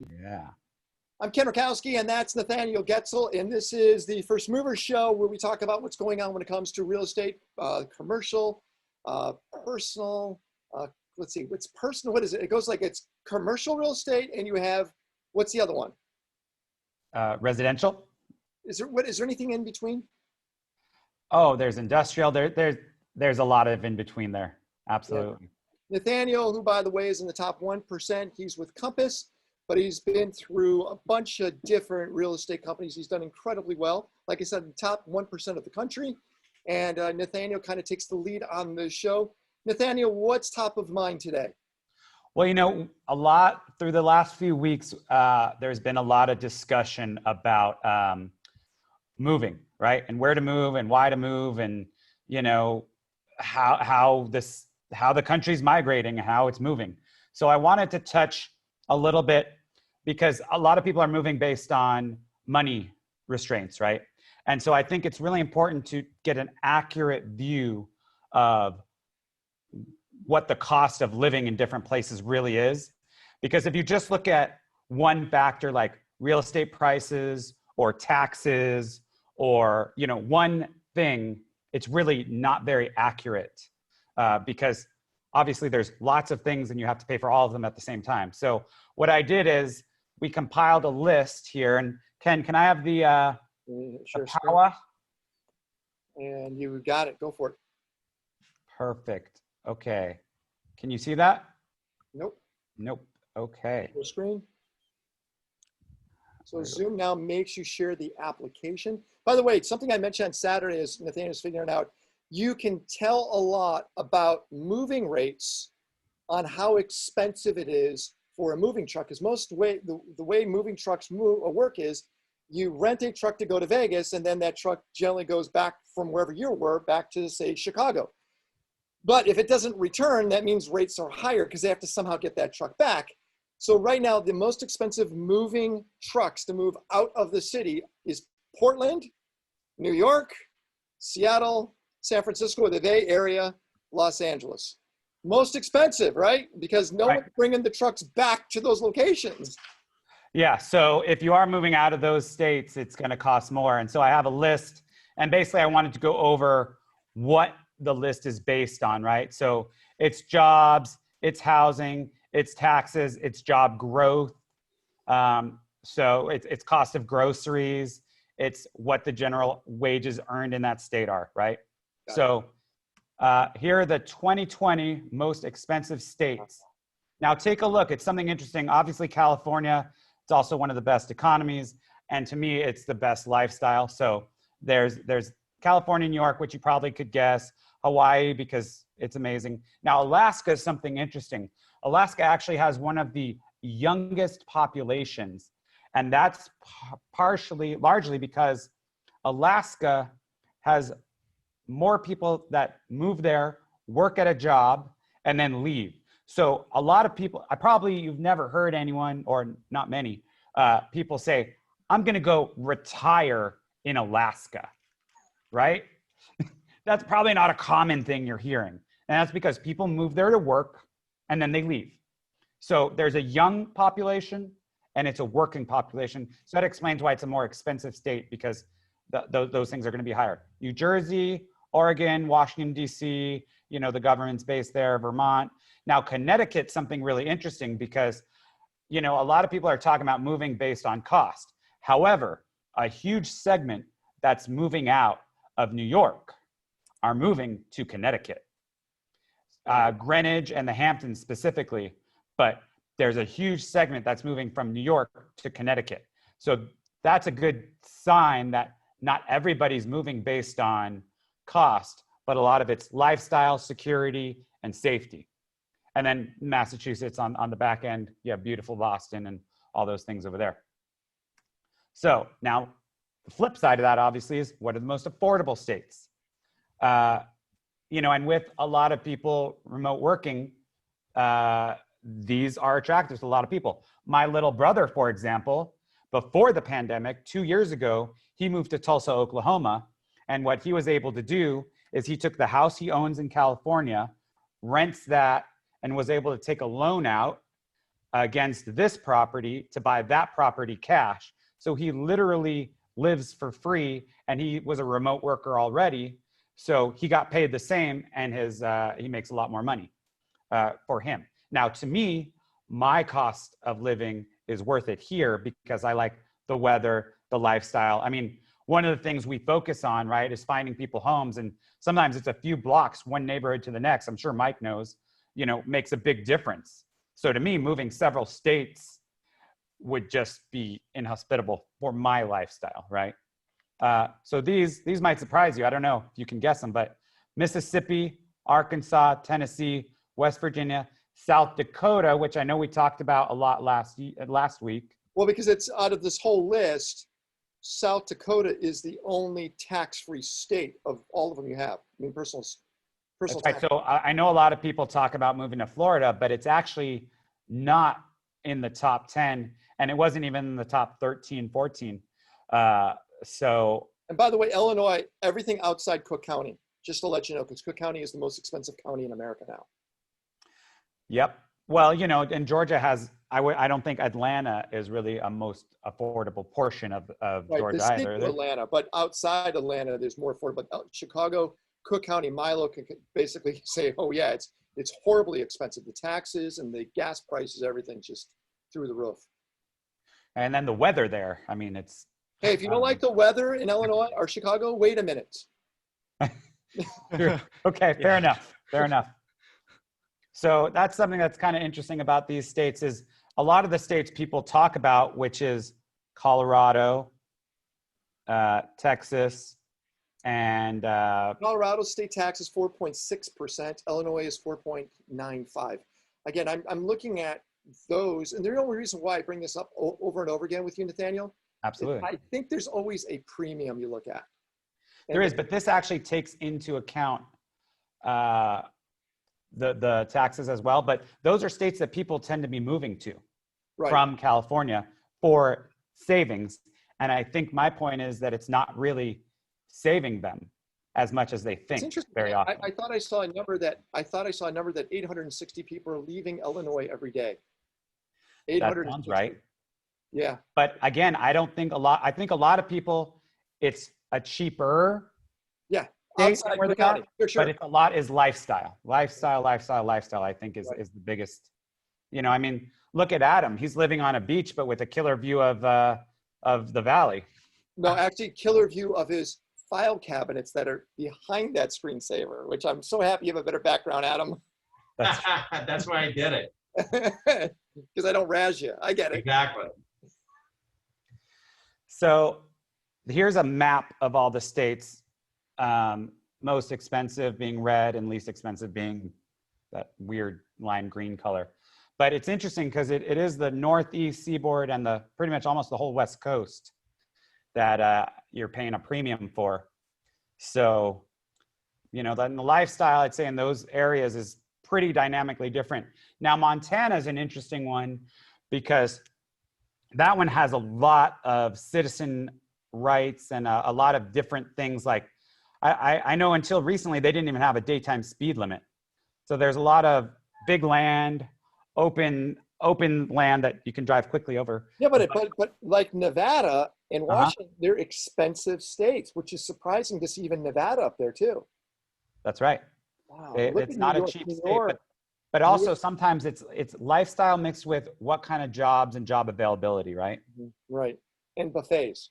Yeah. I'm Ken Rakowski, and that's Nathaniel Getzel, and this is the First Movers Show, where we talk about what's going on when it comes to real estate, commercial, personal. Let's see, what's personal? What is it? It goes like it's commercial real estate, and you have, what's the other one? Residential. Is there anything in between? Oh, there's industrial. There's a lot of in between there. Absolutely. Yeah. Nathaniel, who by the way is in the top 1%, he's with Compass, but he's been through a bunch of different real estate companies. He's done incredibly well. Like I said, the top 1% of the country. And Nathaniel kind of takes the lead on the show. Nathaniel, what's top of mind today? Well, a lot through the last few weeks, there's been a lot of discussion about moving, right? And where to move and why to move, and how the country's migrating, how it's moving. So I wanted to touch a little bit, because a lot of people are moving based on money restraints, right? And so I think it's really important to get an accurate view of what the cost of living in different places really is. Because if you just look at one factor like real estate prices or taxes or one thing, it's really not very accurate, because obviously there's lots of things and you have to pay for all of them at the same time. So what I did is we compiled a list here, and Ken, can I have the power? And you got it, go for it. Perfect. Okay. Can you see that? Nope. Okay. Full screen. So Zoom now makes you share the application. By the way, something I mentioned on Saturday is Nathaniel's figuring out, you can tell a lot about moving rates on how expensive it is for a moving truck. Because the way moving trucks work is you rent a truck to go to Vegas, and then that truck generally goes back from wherever you were back to, say, Chicago. But if it doesn't return, that means rates are higher because they have to somehow get that truck back. So right now, the most expensive moving trucks to move out of the city is Portland, New York, Seattle, San Francisco, the Bay Area, Los Angeles. Most expensive, right? Because no one's bringing the trucks back to those locations. Yeah, so if you are moving out of those states, it's going to cost more. And so I have a list, and basically I wanted to go over what the list is based on, right? So it's jobs, it's housing, it's taxes, it's job growth. So it's cost of groceries, it's what the general wages earned in that state are, right? So here are the 2020 most expensive states. Now take a look, it's something interesting. Obviously California, it's also one of the best economies. And to me, it's the best lifestyle. So there's California, New York, which you probably could guess, Hawaii, because it's amazing. Now, Alaska is something interesting. Alaska actually has one of the youngest populations, and that's largely because Alaska has more people that move there, work at a job, and then leave. So a lot of people, you've never heard anyone, or not many, people say, I'm gonna go retire in Alaska, right? That's probably not a common thing you're hearing. And that's because people move there to work and then they leave. So there's a young population and it's a working population. So that explains why it's a more expensive state, because those things are going to be higher. New Jersey, Oregon, Washington, D.C., the government's based there, Vermont. Now, Connecticut's something really interesting because, a lot of people are talking about moving based on cost. However, a huge segment that's moving out of New York are moving to Connecticut, Greenwich and the Hamptons specifically, but there's a huge segment that's moving from New York to Connecticut. So that's a good sign that not everybody's moving based on cost, but a lot of it's lifestyle, security, and safety. And then Massachusetts on the back end, you have beautiful Boston and all those things over there. So now the flip side of that obviously is, what are the most affordable states? And with a lot of people remote working, these are attractive to a lot of people. My little brother, for example, before the pandemic, 2 years ago, he moved to Tulsa, Oklahoma. And what he was able to do is he took the house he owns in California, rents that, and was able to take a loan out against this property to buy that property cash. So he literally lives for free, and he was a remote worker already. So he got paid the same, and he makes a lot more money for him. Now, to me, my cost of living is worth it here because I like the weather, the lifestyle. I mean, one of the things we focus on, right, is finding people homes. And sometimes it's a few blocks, one neighborhood to the next. I'm sure Mike knows, makes a big difference. So to me, moving several states would just be inhospitable for my lifestyle, right? So these might surprise you. I don't know if you can guess them, but Mississippi, Arkansas, Tennessee, West Virginia, South Dakota, which I know we talked about a lot last week. Well, because it's out of this whole list, South Dakota is the only tax-free state of all of them you have. I mean, personal That's tax. right. So I know a lot of people talk about moving to Florida, but it's actually not in the top 10, and it wasn't even in the top 13, 14. And by the way, Illinois, everything outside Cook County, just to let you know, because Cook County is the most expensive county in America now. Yep. Well, and Georgia has, I don't think Atlanta is really a most affordable portion of right, Georgia the state either. of Atlanta, but outside Atlanta, there's more affordable. Chicago, Cook County, Milo can basically say, oh yeah, it's horribly expensive. The taxes and the gas prices, everything's just through the roof. And then the weather there, I mean, it's. Hey, if you don't like the weather in Illinois or Chicago, wait a minute. Okay, fair enough. Fair enough. So that's something that's kind of interesting about these states is a lot of the states people talk about, which is Colorado, Texas, and Colorado state tax is 4.6%. Illinois is 4.95. Again, I'm looking at those, and the only reason why I bring this up over and over again with you, Nathaniel, absolutely. I think there's always a premium you look at. There is, but this actually takes into account the taxes as well. But those are states that people tend to be moving to from California for savings. And I think my point is that it's not really saving them as much as they think very often. I thought I saw a number that 860 people are leaving Illinois every day. That sounds right. Yeah. But again, I think a lot of people, it's a cheaper outside the county. For sure. But it's a lot is lifestyle, I think is the biggest, I mean, look at Adam. He's living on a beach, but with a killer view of the valley. No, actually killer view of his file cabinets that are behind that screensaver, which I'm so happy you have a better background, Adam. That's why I did it. Because I don't razz you. I get it. Exactly. So here's a map of all the states, most expensive being red and least expensive being that weird lime green color. But it's interesting because it is the Northeast seaboard and the pretty much almost the whole West Coast that you're paying a premium for. So, then the lifestyle, I'd say in those areas is pretty dynamically different. Now, Montana is an interesting one because that one has a lot of citizen rights and a lot of different things. Like I know until recently, they didn't even have a daytime speed limit. So there's a lot of big land, open land that you can drive quickly over. Yeah, but like Nevada and Washington, they're expensive states, which is surprising to see even Nevada up there too. That's right. Wow. It's not a cheap state, but also sometimes it's lifestyle mixed with what kind of jobs and job availability, right? Right. And buffets.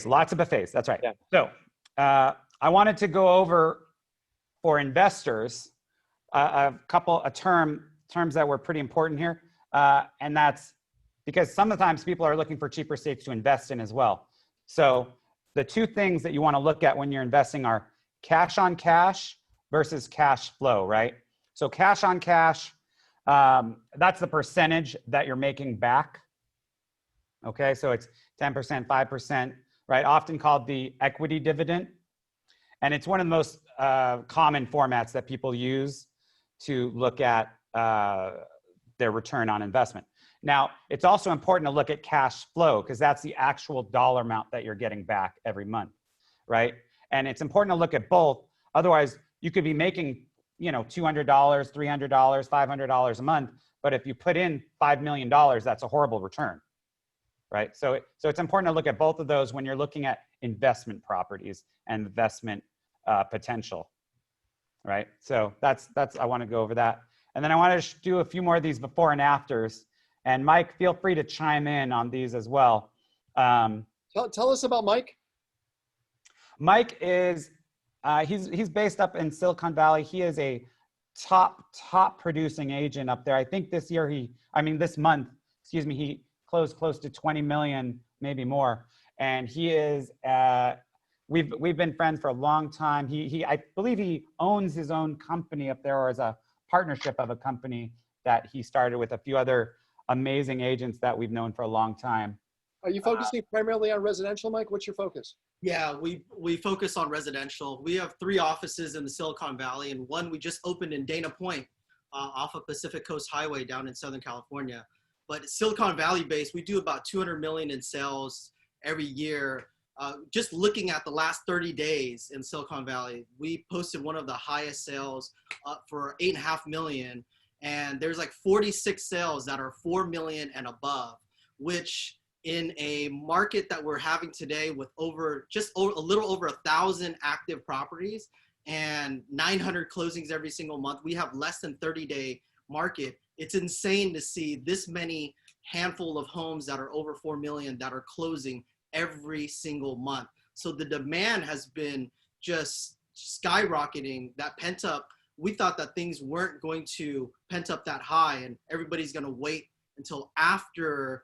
Lots of buffets. That's right. Yeah. So I wanted to go over for investors terms that were pretty important here. And that's because sometimes people are looking for cheaper states to invest in as well. So the two things that you want to look at when you're investing are cash on cash versus cash flow, right? So cash on cash, that's the percentage that you're making back. Okay, so it's 10%, 5%, right? Often called the equity dividend. And it's one of the most common formats that people use to look at their return on investment. Now, it's also important to look at cash flow because that's the actual dollar amount that you're getting back every month, right? And it's important to look at both. Otherwise, you could be making, $200, $300, $500 a month, But if you put in $5 million, that's a horrible return, right? So it's important to look at both of those when you're looking at investment properties and investment potential, right? So that's I want to go over that. And then I want to do a few more of these before and afters. And Mike, feel free to chime in on these as well. Tell us about Mike. Mike is, he's based up in Silicon Valley. He is a top producing agent up there. I think this month, he closed close to 20 million, maybe more. And he is, we've been friends for a long time. I believe he owns his own company up there, or is a partnership of a company that he started with a few other amazing agents that we've known for a long time. Are you focusing primarily on residential, Mike? What's your focus? Yeah, we focus on residential. We have 3 offices in the Silicon Valley, and one we just opened in Dana Point off of Pacific Coast Highway down in Southern California. But Silicon Valley based, we do about 200 million in sales every year. Just looking at the last 30 days in Silicon Valley, we posted one of the highest sales for 8.5 million. And there's like 46 sales that are 4 million and above, which in a market that we're having today with a little over 1,000 active properties and 900 closings every single month, we have less than 30-day market. It's insane to see this many handful of homes that are over 4 million that are closing every single month. So the demand has been just skyrocketing. That pent up, we thought that things weren't going to pent up that high and everybody's going to wait until after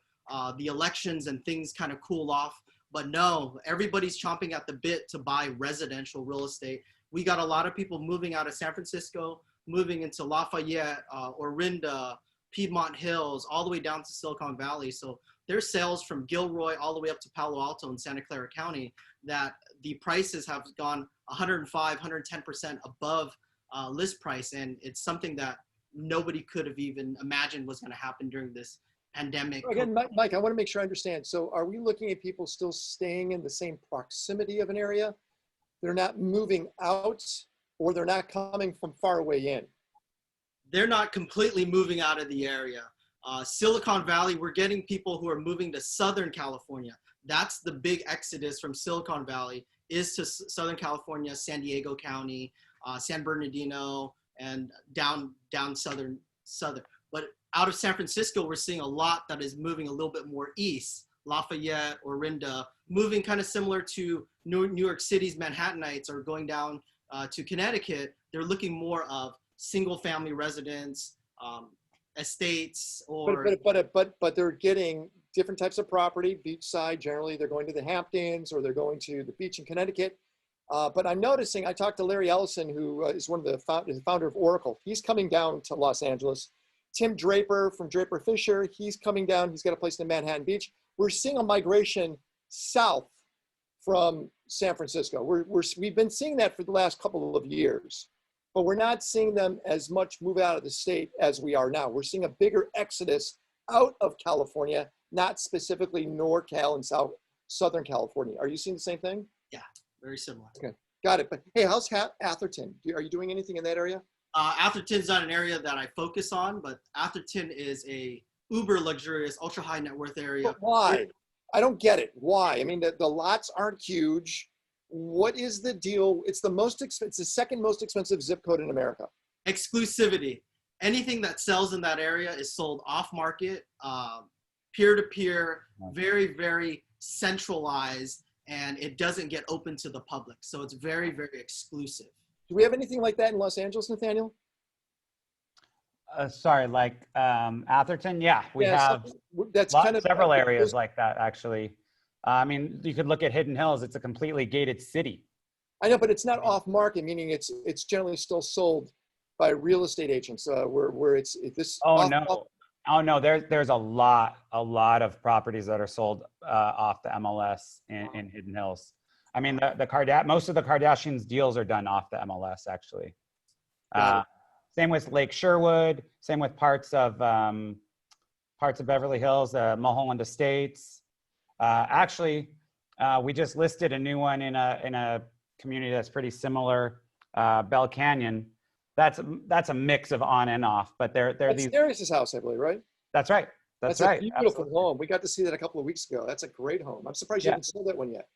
the elections and things kind of cool off. But no, everybody's chomping at the bit to buy residential real estate. We got a lot of people moving out of San Francisco, moving into Lafayette, Orinda, Piedmont Hills, all the way down to Silicon Valley. So there's sales from Gilroy all the way up to Palo Alto and Santa Clara County that the prices have gone 105, 110% above list price. And it's something that nobody could have even imagined was going to happen during this pandemic. Again, Mike, I want to make sure I understand. So are we looking at people still staying in the same proximity of an area? They're not moving out, or they're not coming from far away in? They're not completely moving out of the area. Silicon Valley, we're getting people who are moving to Southern California. That's the big exodus from Silicon Valley, is to Southern California, San Diego County, San Bernardino, and down southern. But out of San Francisco, we're seeing a lot that is moving a little bit more east. Lafayette, Orinda, moving kind of similar to New York City's Manhattanites are going down to Connecticut. They're looking more of single family residents, estates, or but they're getting different types of property. Beachside, generally they're going to the Hamptons or they're going to the beach in Connecticut. But I'm noticing, I talked to Larry Ellison, who is one of the founder of Oracle. He's coming down to Los Angeles. Tim Draper from Draper Fisher, he's coming down. He's got a place in Manhattan Beach. We're seeing a migration south from San Francisco. We've been seeing that for the last couple of years, but we're not seeing them as much move out of the state as we are now. We're seeing a bigger exodus out of California, not specifically NorCal and Southern California. Are you seeing the same thing? Yeah, very similar. Okay, got it. But hey, how's Atherton? Are you doing anything in that area? Atherton's not an area that I focus on, but Atherton is a uber luxurious, ultra high net worth area. But why? I don't get it. Why? I mean, the lots aren't huge. What is the deal? It's the second most expensive zip code in America. Exclusivity. Anything that sells in that area is sold off market, peer to peer, very, very centralized, and it doesn't get open to the public. So it's very, very exclusive. Do we have anything like that in Los Angeles, Nathaniel? Sorry, like Atherton? Yeah, we have several areas like that, actually. I mean, you could look at Hidden Hills. It's a completely gated city. I know, but it's not off market, meaning it's generally still sold by real estate agents. Where it's this. Oh no, there's a lot of properties that are sold off the MLS in Hidden Hills. I mean, most of the Kardashians deals are done off the MLS, actually. Same with Lake Sherwood. Same with parts of Beverly Hills, Mulholland Estates. Actually, we just listed a new one in a community that's pretty similar, Bell Canyon. That's a mix of on and off, but they're That's these. Darius's house, I believe, right? That's right. That's a right. beautiful Absolutely. home. We got to see that a couple of weeks ago. That's a great home. I'm surprised you Yeah. haven't sold that one yet.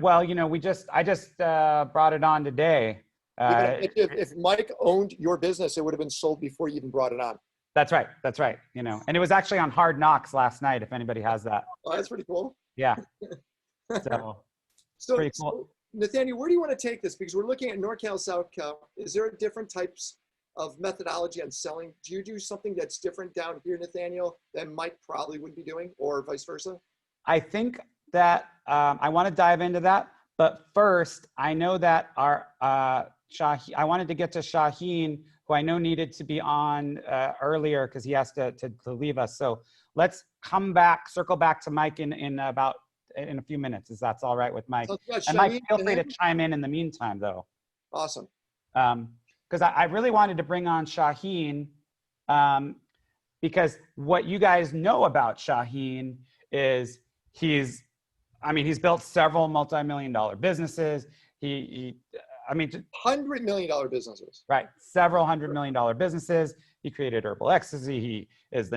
Well, you know, I just brought it on today. Yeah, but if Mike owned your business, it would have been sold before you even brought it on. That's right. That's right. You know, and it was actually on Hard Knocks last night. If anybody has that. Oh, that's pretty cool. Yeah. So pretty cool. So, Nathaniel, where do you want to take this? Because we're looking at NorCal, South Cal. Is there different types of methodology on selling? Do you do something that's different down here, Nathaniel, than Mike probably would be doing, or vice versa? I think that I want to dive into that, but first, I know that our I wanted to get to Shaheen, who I know needed to be on earlier because he has to leave us. So let's circle back to Mike in a few minutes, if that's all right with Mike. And Mike, feel free to chime in the meantime, though. Awesome. Because I really wanted to bring on Shaheen because what you guys know about Shaheen is he's built several multi-million-dollar businesses. $100 million businesses. Right, several $100 million businesses. He created Herbal Ecstasy. He is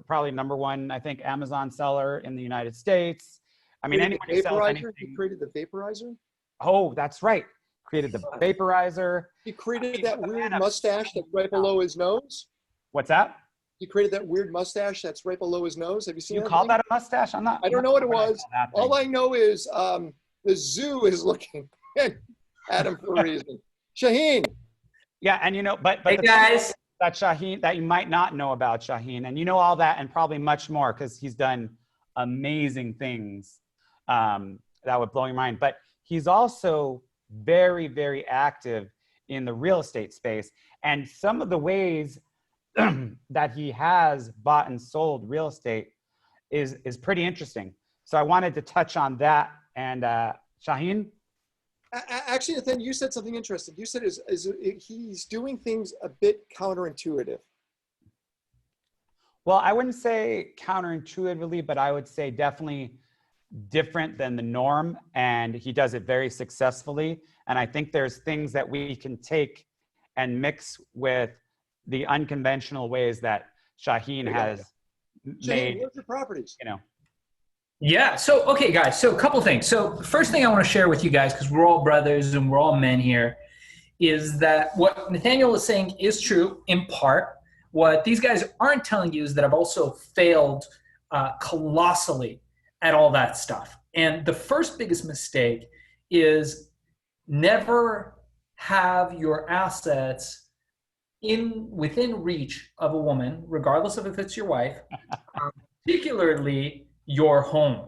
probably number one, I think, Amazon seller in the United States. I mean, anyone who sells anything. He created the vaporizer? Oh, that's right. Created the vaporizer. He created that weird mustache that's right below his nose? What's that? He created that weird mustache that's right below his nose. Have you seen that? You call that a mustache? I don't know what it was. All I know is the zoo is looking at him for a reason. Shaheen. Yeah, and you know, but hey guys, that Shaheen that you might not know about Shaheen, and you know all that and probably much more because he's done amazing things that would blow your mind. But he's also very, very active in the real estate space, and some of the ways that he has bought and sold real estate is pretty interesting. So I wanted to touch on that. And Shaheen? Actually, Nathan, you said something interesting. You said he's doing things a bit counterintuitive. Well, I wouldn't say counterintuitively, but I would say definitely different than the norm. And he does it very successfully. And I think there's things that we can take and mix with the unconventional ways that Shaheen has made. Where's your properties? You know. Yeah. So, okay, guys. So a couple things. So first thing I want to share with you guys, because we're all brothers and we're all men here, is that what Nathaniel is saying is true in part. What these guys aren't telling you is that I've also failed colossally at all that stuff. And the first biggest mistake is never have your assets within reach of a woman, regardless of if it's your wife, particularly your home.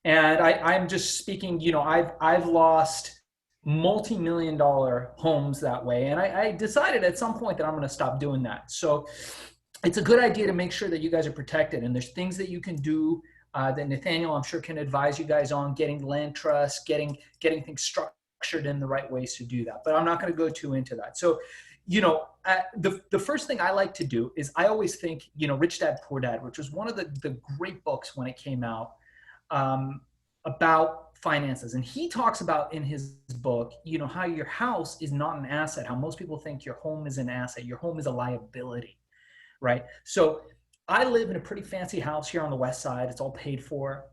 And I'm just speaking, you know, I've lost multi-million-dollar homes that way. And I decided at some point that I'm going to stop doing that. So it's a good idea to make sure that you guys are protected. And there's things that you can do that Nathaniel, I'm sure, can advise you guys on, getting land trusts, getting things structured in the right ways to do that. But I'm not going to go too into that. So, you know, the first thing I like to do is I always think, you know, Rich Dad, Poor Dad, which was one of the great books when it came out about finances. And he talks about in his book, you know, how your house is not an asset, how most people think your home is an asset. Your home is a liability, right? So I live in a pretty fancy house here on the West Side. It's all paid for.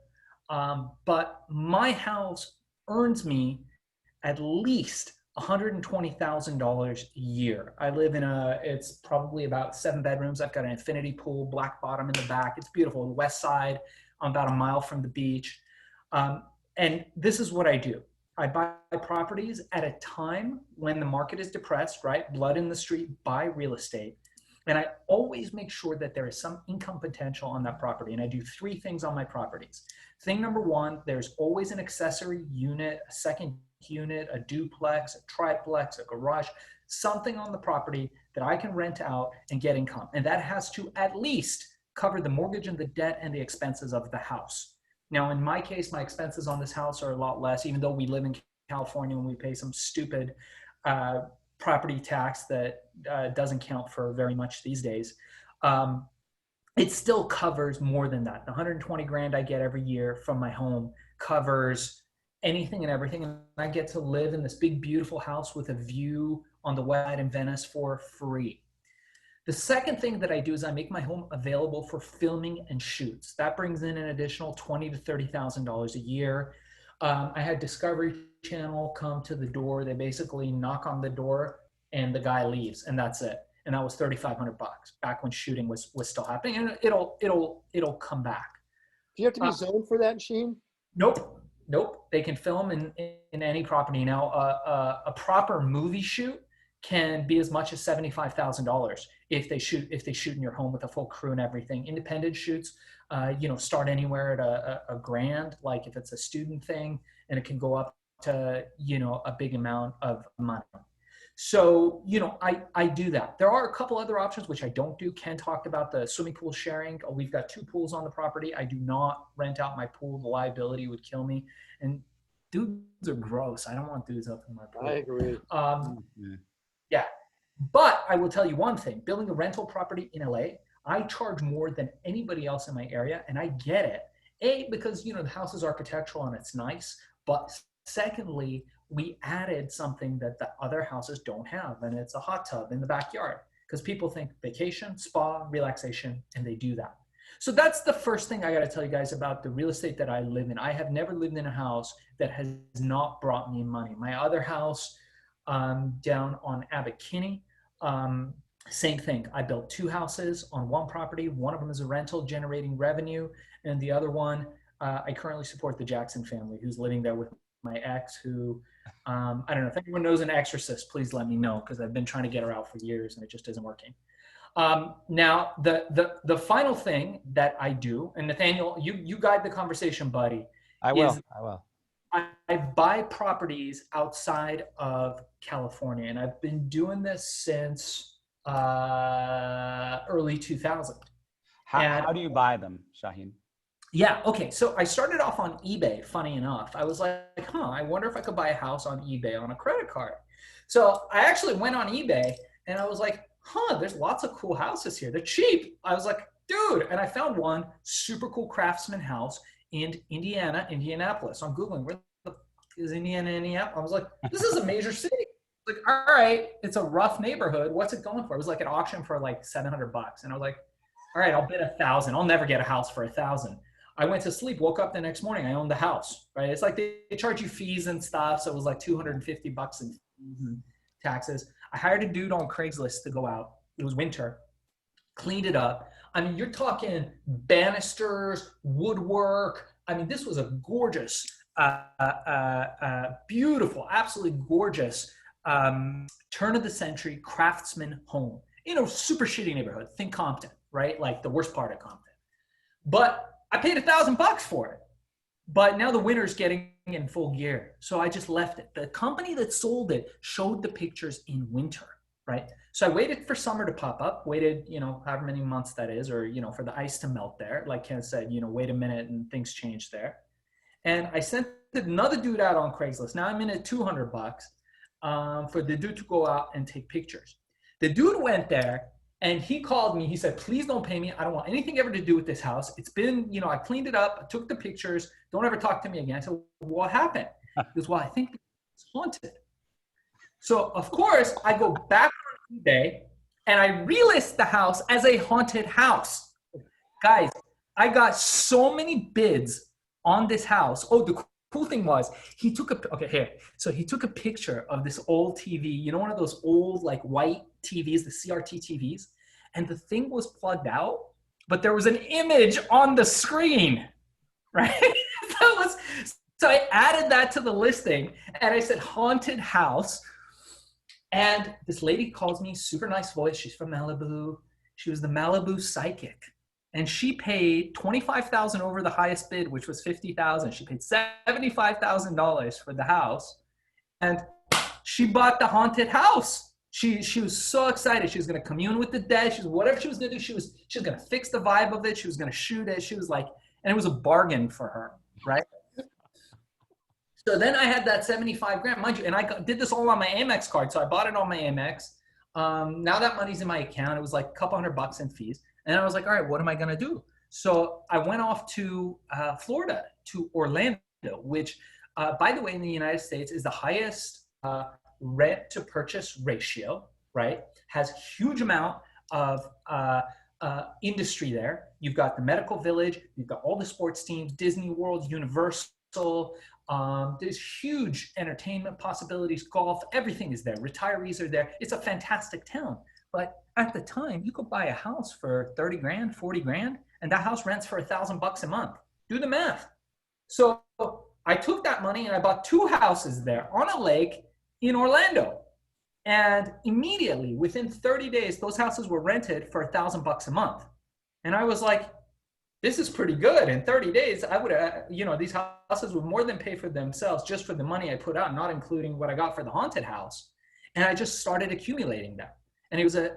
But my house earns me at least $120,000 a year. I live in it's probably about 7 bedrooms. I've got an infinity pool, black bottom in the back. It's beautiful. The West Side, I'm about a mile from the beach. And this is what I do. I buy properties at a time when the market is depressed, right? Blood in the street, buy real estate. And I always make sure that there is some income potential on that property. And I do 3 things on my properties. Thing number 1, there's always an accessory unit, a second unit, a duplex, a triplex, a garage, something on the property that I can rent out and get income. And that has to at least cover the mortgage and the debt and the expenses of the house. Now, in my case, my expenses on this house are a lot less, even though we live in California and we pay some stupid property tax that doesn't count for very much these days. It still covers more than that. The 120 grand I get every year from my home covers anything and everything. And I get to live in this big, beautiful house with a view on the website in Venice for free. The second thing that I do is I make my home available for filming and shoots. That brings in an additional $20,000 to $30,000 a year. I had Discovery Channel come to the door. They basically knock on the door and the guy leaves, and that's it. And that was $3,500 back when shooting was still happening, and it'll come back. Do you have to be zoned for that, Sheen? Nope. They can film in any property now. A proper movie shoot can be as much as $75,000 if they shoot in your home with a full crew and everything. Independent shoots, start anywhere at a grand, like if it's a student thing, and it can go up to a big amount of money. So, I do that. There are a couple other options which I don't do. Ken talked about the swimming pool sharing. We've got 2 pools on the property. I do not rent out my pool. The liability would kill me. And dudes are gross. I don't want dudes up in my pool. I agree. Yeah. But I will tell you one thing. Building a rental property in LA, I charge more than anybody else in my area, and I get it. A, because, the house is architectural and it's nice. But secondly, we added something that the other houses don't have, and it's a hot tub in the backyard, because people think vacation, spa, relaxation, and they do that. So that's the first thing I got to tell you guys about the real estate that I live in. I have never lived in a house that has not brought me money. My other house down on Abbot Kinney, same thing. I built 2 houses on one property. One of them is a rental generating revenue, and the other one, I currently support the Jackson family, who's living there with my ex, who I don't know if anyone knows an exorcist, please let me know, because I've been trying to get her out for years and it just isn't working. Now the final thing that I do, and Nathaniel, you guide the conversation, buddy. I will. I buy properties outside of California, and I've been doing this since early 2000. How do you buy them, Shaheen? Yeah, okay. So I started off on eBay, funny enough. I was like, I wonder if I could buy a house on eBay on a credit card. So I actually went on eBay and I was like, there's lots of cool houses here. They're cheap. I was like, dude. And I found one super cool craftsman house in Indianapolis. I'm Googling, where the fuck is Indianapolis? I was like, this is a major city. Like, all right, it's a rough neighborhood. What's it going for? It was like an auction for like $700. And I was like, all right, I'll bid $1,000. I'll never get a house for $1,000. I went to sleep, woke up the next morning, I owned the house, right? It's like they charge you fees and stuff. So it was like $250 in fees and taxes. I hired a dude on Craigslist to go out. It was winter, cleaned it up. I mean, you're talking banisters, woodwork. I mean, this was a gorgeous, beautiful, absolutely gorgeous turn of the century craftsman home. Super shitty neighborhood. Think Compton, right? Like the worst part of Compton. But I paid $1,000 for it, but now the winter's getting in full gear. So I just left it. The company that sold it showed the pictures in winter, right? So I waited for summer to pop up, waited, however many months that is, or, for the ice to melt there. Like Ken said, wait a minute and things change there. And I sent another dude out on Craigslist. Now I'm in at $200 for the dude to go out and take pictures. The dude went there. And he called me, he said, please don't pay me. I don't want anything ever to do with this house. It's been, I cleaned it up, I took the pictures. Don't ever talk to me again. I said, what happened? He goes, well, I think it's haunted. So, of course, I go back on eBay and I relist the house as a haunted house. Guys, I got so many bids on this house. Oh, the cool thing was he took he took a picture of this old TV, one of those old like white TVs, the CRT TVs, and the thing was plugged out, but there was an image on the screen, right? So I added that to the listing and I said haunted house, and this lady calls me, super nice voice. She's from Malibu. She was the Malibu psychic. And she paid $25,000 over the highest bid, which was $50,000. She paid $75,000 for the house, and she bought the haunted house. She was so excited. She was going to commune with the dead. Whatever she was going to do, she was going to fix the vibe of it. She was going to shoot it. She was like, and it was a bargain for her, right? So then I had that $75,000, mind you, and I did this all on my Amex card. So I bought it on my Amex. Now that money's in my account. It was like a couple $100 in fees. And I was like, all right, what am I going to do? So I went off to Florida, to Orlando, which, by the way, in the United States is the highest rent to purchase ratio, right? Has huge amount of industry there. You've got the medical village, you've got all the sports teams, Disney World, Universal. There's huge entertainment possibilities, golf, everything is there. Retirees are there. It's a fantastic town. But at the time, you could buy a house for 30 grand, 40 grand, and that house rents for $1,000 a month. Do the math. So I took that money and I bought 2 houses there on a lake in Orlando. And immediately, within 30 days, those houses were rented for $1,000 a month. And I was like, this is pretty good. In 30 days, I would have, these houses would more than pay for themselves just for the money I put out, not including what I got for the haunted house. And I just started accumulating them. And it was an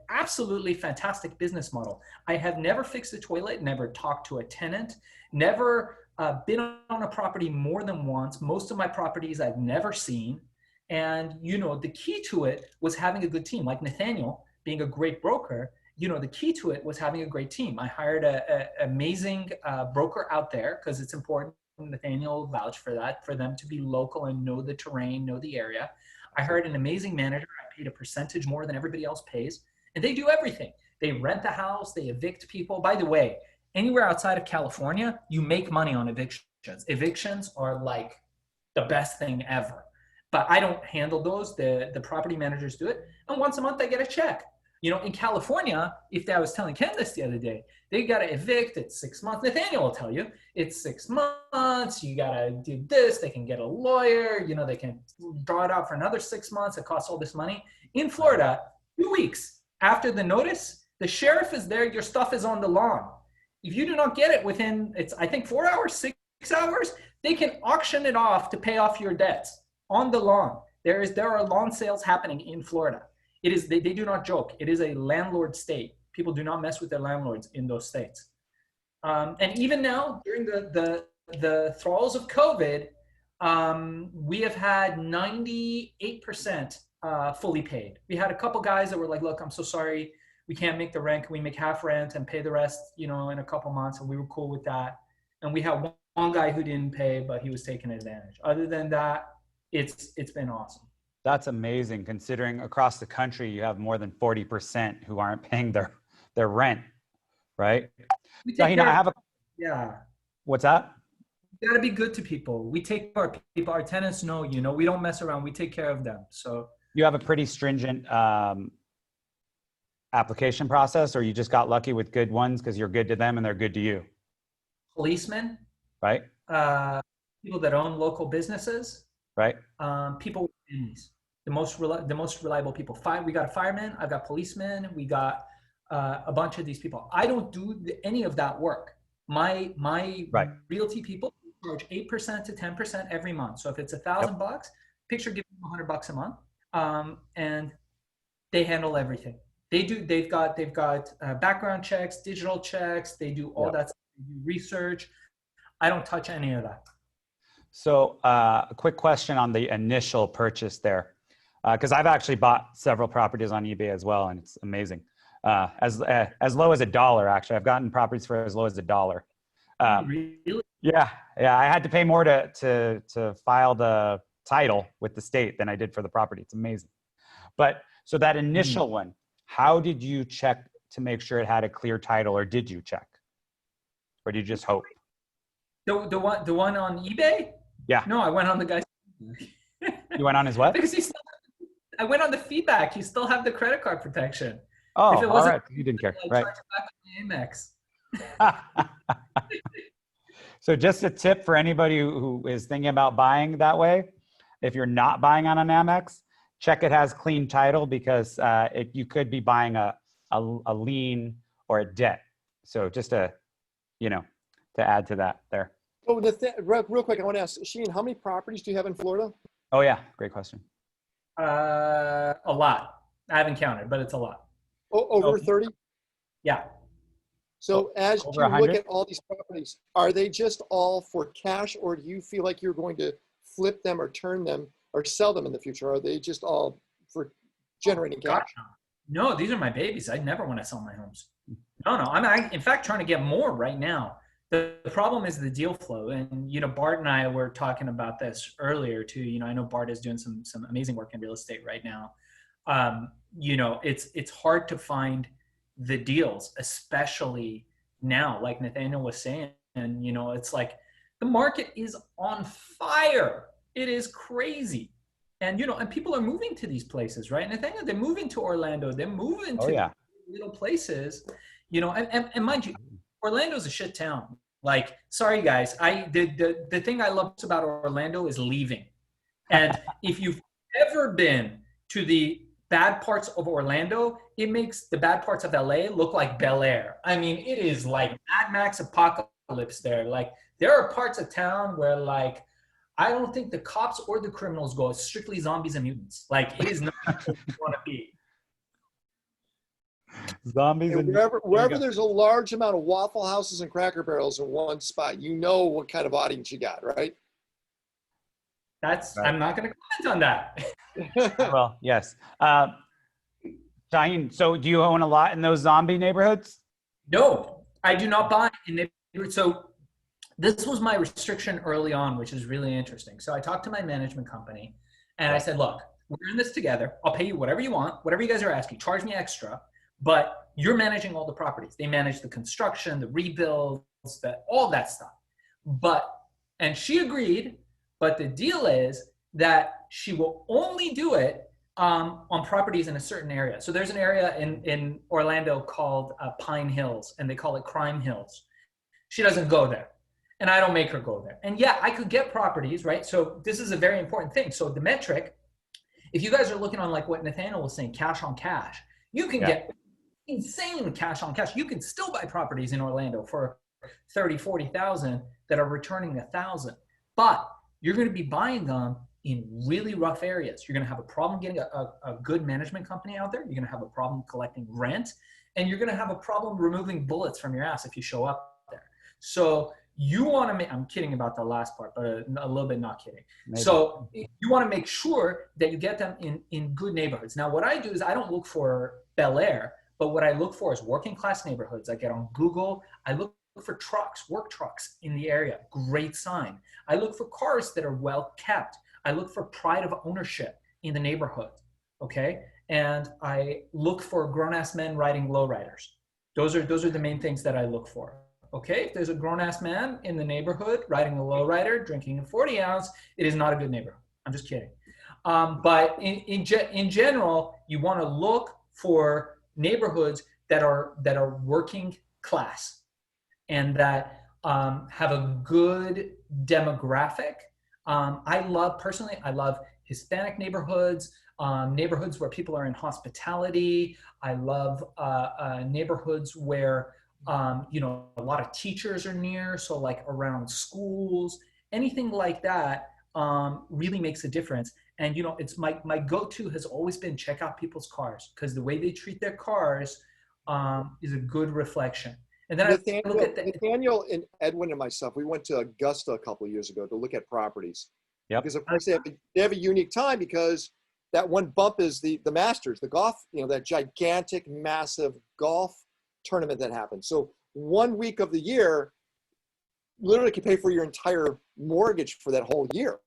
absolutely fantastic business model. I have never fixed a toilet, never talked to a tenant, never been on a property more than once. Most of my properties I've never seen. And, the key to it was having a good team. Like Nathaniel, being a great broker, the key to it was having a great team. I hired an amazing broker out there because it's important. Nathaniel vouched for that, for them to be local and know the terrain, know the area. I hired an amazing manager. I paid a percentage more than everybody else pays. And they do everything. They rent the house. They evict people. By the way, anywhere outside of California, you make money on evictions. Evictions are like the best thing ever. But I don't handle those. The property managers do it. And once a month, I get a check. In California, if I was telling Ken this the other day, they got to evict. It's 6 months. Nathaniel will tell you it's 6 months. You got to do this. They can get a lawyer. They can draw it out for another 6 months. It costs all this money. In Florida, 2 weeks after the notice, the sheriff is there. Your stuff is on the lawn. If you do not get it within, I think 4 hours, 6 hours, they can auction it off to pay off your debts on the lawn. There are lawn sales happening in Florida. They do not joke. It is a landlord state. People do not mess with their landlords in those states. And even now, during the thralls of COVID, we have had 98% fully paid. We had a couple guys that were like, look, I'm so sorry. We can't make the rent. Can we make half rent and pay the rest, in a couple months? And we were cool with that. And we had one guy who didn't pay, but he was taking advantage. Other than that, it's been awesome. That's amazing, considering across the country you have more than 40% who aren't paying their rent, right? Yeah. What's that? You got to be good to people. We take care of people. Our tenants know, we don't mess around. We take care of them. So you have a pretty stringent application process, or you just got lucky with good ones because you're good to them and they're good to you? Policemen, right? People that own local businesses, right? People with families. The most reliable people. We got a fireman. I've got policemen. We got a bunch of these people. I don't do any of that work. My realty people charge 8% to 10% every month. So if it's $1,000, picture giving them $100 a month, and they handle everything. They've got background checks, digital checks. They do all that stuff. They do research. I don't touch any of that. So a quick question on the initial purchase there. Because I've actually bought several properties on eBay as well, and it's amazing. As low as $1, actually. I've gotten properties for as low as $1. Really? Yeah. I had to pay more to file the title with the state than I did for the property. It's amazing. But so that initial one, how did you check to make sure it had a clear title, or did you check, or did you just hope? The one on eBay? Yeah. No, I went on the guy's. You went on his what? Because I went on the feedback. You still have the credit card protection. Oh, all right. You didn't care, right? Amex. So just a tip for anybody who is thinking about buying that way. If you're not buying on an Amex, check it has clean title, because you could be buying a lien or a debt. So just to add to that there. Oh, real quick, I want to ask Sheen, how many properties do you have in Florida? Oh yeah, great question. A lot. I haven't counted, but it's a lot. Over 30? Yeah. So as you Over 100? look at all these properties, are they just all for cash, or do you feel like you're going to flip them or turn them or sell them in the future? Are they just all for generating cash? No, these are my babies. I never want to sell my homes. No. I'm in fact trying to get more right now. The problem is the deal flow. And, you know, Bart and I were talking about this earlier too. You know, I know Bart is doing some amazing work in real estate right now. You know, it's hard to find the deals, especially now, like Nathaniel was saying. And, you know, it's like the market is on fire. It is crazy. And, you know, and people are moving to these places, right? Nathaniel, they're moving to Orlando. They're moving to little places, you know, and mind you, Orlando's a shit town. Like, sorry guys, the thing I love about Orlando is leaving. And if you've ever been to the bad parts of Orlando, it makes the bad parts of LA look like Bel Air. I mean, it is like Mad Max apocalypse there. Like, there are parts of town where, like, I don't think the cops or the criminals go. It's strictly zombies and mutants. Like, it is not what you want to be. Zombies and wherever there's a large amount of Waffle Houses and Cracker Barrels in one spot, you know what kind of audience you got, right? That's right. I'm not going to comment on that. Well, yes. Shaheen, so do you own a lot in those zombie neighborhoods? No, I do not buy in neighborhoods. So this was my restriction early on, which is really interesting. So I talked to my management company and I said, look, we're in this together. I'll pay you whatever you want, whatever you guys are asking. Charge me extra. But you're managing all the properties. They manage the construction, the rebuilds, all that stuff. And she agreed, but the deal is that she will only do it on properties in a certain area. So there's an area in Orlando called Pine Hills, and they call it Crime Hills. She doesn't go there, and I don't make her go there. And yeah, I could get properties, right? So this is a very important thing. So the metric, if you guys are looking on like what Nathaniel was saying, cash on cash, you can get insane cash on cash. You can still buy properties in Orlando for 30, 40,000 that are returning 1,000, but you're going to be buying them in really rough areas. You're going to have a problem getting a good management company out there. You're going to have a problem collecting rent, and you're going to have a problem removing bullets from your ass if you show up there. So you want to make, I'm kidding about the last part, but a little bit not kidding. Maybe. So you want to make sure that you get them in good neighborhoods. Now, what I do is I don't look for Bel Air, but what I look for is working class neighborhoods. I get on Google. I look for trucks, work trucks in the area. Great sign. I look for cars that are well kept. I look for pride of ownership in the neighborhood. Okay. And I look for grown-ass men riding lowriders. Those are the main things that I look for. Okay. If there's a grown-ass man in the neighborhood riding a lowrider, drinking a 40 ounce, it is not a good neighborhood. I'm just kidding. But in general, you want to look for neighborhoods that are working class and that have a good demographic. I love Hispanic neighborhoods, neighborhoods where people are in hospitality. I love neighborhoods where you know, a lot of teachers are near, so like around schools, anything like that really makes a difference. And, you know, it's my go-to has always been check out people's cars, because the way they treat their cars is a good reflection. And then Nathaniel and Edwin and myself, we went to Augusta a couple of years ago to look at properties. Yep. Because of course they have a unique time, because that one bump is the Masters, the golf, you know, that gigantic, massive golf tournament that happens. So 1 week of the year literally can pay for your entire mortgage for that whole year,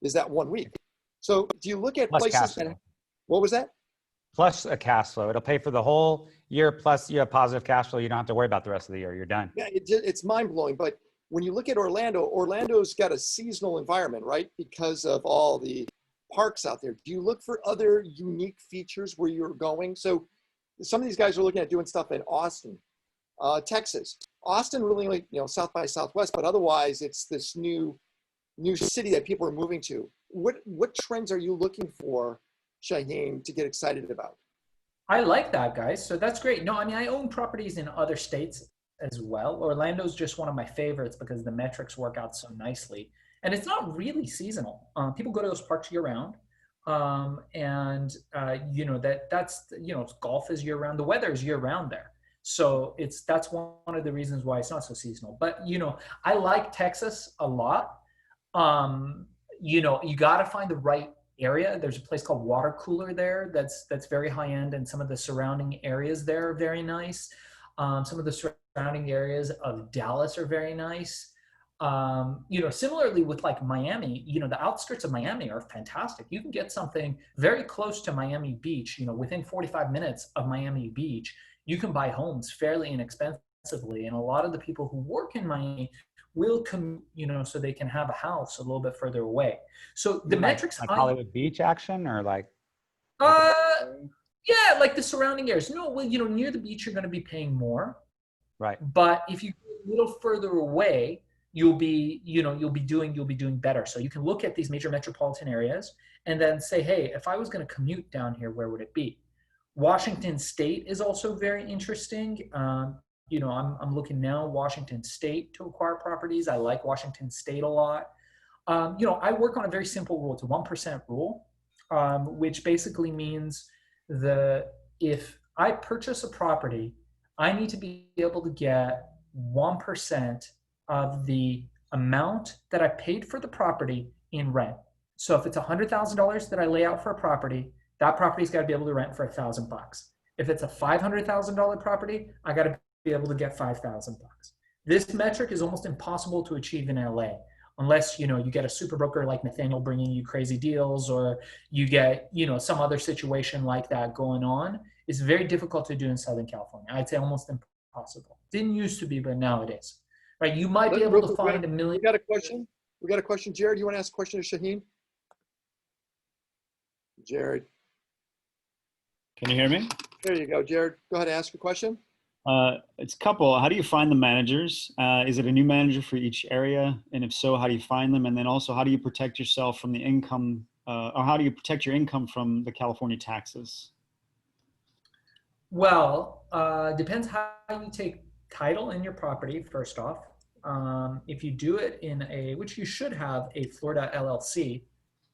is that 1 week. So do you look at plus places that, what was that? Plus a cash flow. It'll pay for the whole year, plus you have positive cash flow. You don't have to worry about the rest of the year. You're done. Yeah, it's mind-blowing. But when you look at Orlando's got a seasonal environment, right? Because of all the parks out there. Do you look for other unique features where you're going? So some of these guys are looking at doing stuff in Austin, Texas. Austin really, like, you know, South by Southwest, but otherwise it's this new city that people are moving to. What trends are you looking for, Shaheen, to get excited about? I like that, guys. So that's great. No, I mean, I own properties in other states as well. Orlando's just one of my favorites because the metrics work out so nicely. And it's not really seasonal. People go to those parks year round. You know, that's, you know, golf is year round. The weather is year round there. So that's one of the reasons why it's not so seasonal. But, you know, I like Texas a lot. You know, you got to find the right area. There's a place called Water Cooler there that's very high end, and some of the surrounding areas there are very nice. Some of the surrounding areas of Dallas are very nice. Similarly with like Miami, the outskirts of Miami are fantastic. You can get something very close to Miami Beach, within 45 minutes of Miami Beach. You can buy homes fairly inexpensively. And a lot of the people who work in Miami will commute, so they can have a house a little bit further away. So the metrics, like Hollywood Beach action, or like yeah, like the surrounding areas. No, well, near the beach, you're going to be paying more. right. But if you go a little further away, you'll be doing better. So you can look at these major metropolitan areas and then say, hey, if I was going to commute down here, where would it be? Washington State is also very interesting. I'm looking now, Washington State, to acquire properties. I like Washington State a lot. I work on a very simple rule. It's a 1% rule, which basically means if I purchase a property, I need to be able to get 1% of the amount that I paid for the property in rent. So if it's $100,000 that I lay out for a property, that property's got to be able to rent for $1,000. If it's a $500,000 property, I got to be able to get $5,000. This metric is almost impossible to achieve in LA, unless you get a super broker like Nathaniel bringing you crazy deals, or you get some other situation like that going on. It's very difficult to do in Southern California. I'd say almost impossible. Didn't used to be, but nowadays, right? You might be able to find a million. We got a question. We got a question. Jared, you want to ask a question to Shaheen? Jared. Can you hear me? There you go, Jared. Go ahead and ask your question. It's a couple. How do you find the managers? Is it a new manager for each area? And if so, how do you find them? And then also, how do you protect yourself from the income, or how do you protect your income from the California taxes? Well, depends how you take title in your property, first off. If you do it which you should have, a Florida LLC,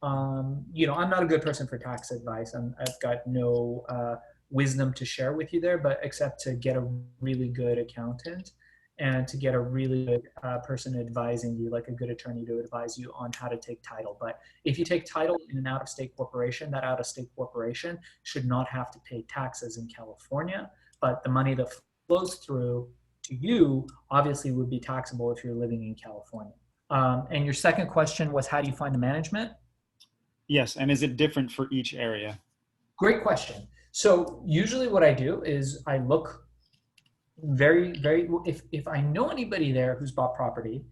I'm not a good person for tax advice. I've got no wisdom to share with you there, but except to get a really good accountant and to get a really good person advising you, like a good attorney to advise you on how to take title. But if you take title in an out-of-state corporation, that out-of-state corporation should not have to pay taxes in California, but the money that flows through to you obviously would be taxable if you're living in California. And your second question was, how do you find the management? Yes, and is it different for each area? Great question. So usually what I do is I look if I know anybody there who's bought property,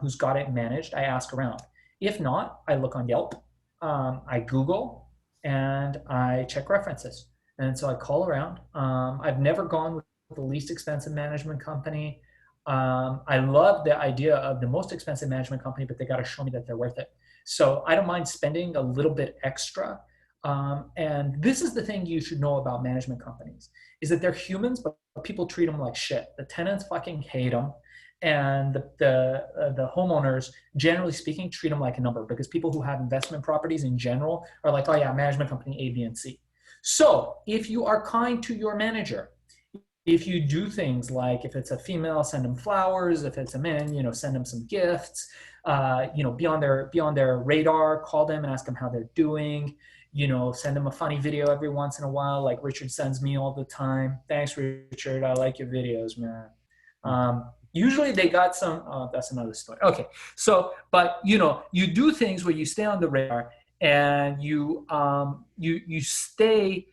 who's got it managed, I ask around. If not, I look on Yelp, I Google, and I check references. And so I call around. I've never gone with the least expensive management company. I love the idea of the most expensive management company, but they got to show me that they're worth it. So I don't mind spending a little bit extra. And this is the thing you should know about management companies, is that they're humans, but people treat them like shit. The tenants fucking hate them. And the homeowners, generally speaking, treat them like a number, because people who have investment properties in general are like, oh yeah, management company A, B, and C. So if you are kind to your manager, if you do things like, if it's a female, send them flowers. If it's a man, send them some gifts. Be on their radar, call them and ask them how they're doing. Send them a funny video every once in a while, like Richard sends me all the time. Thanks, Richard. I like your videos, man. Usually they got some, that's another story. Okay. So, but you do things where you stay on the radar and you stay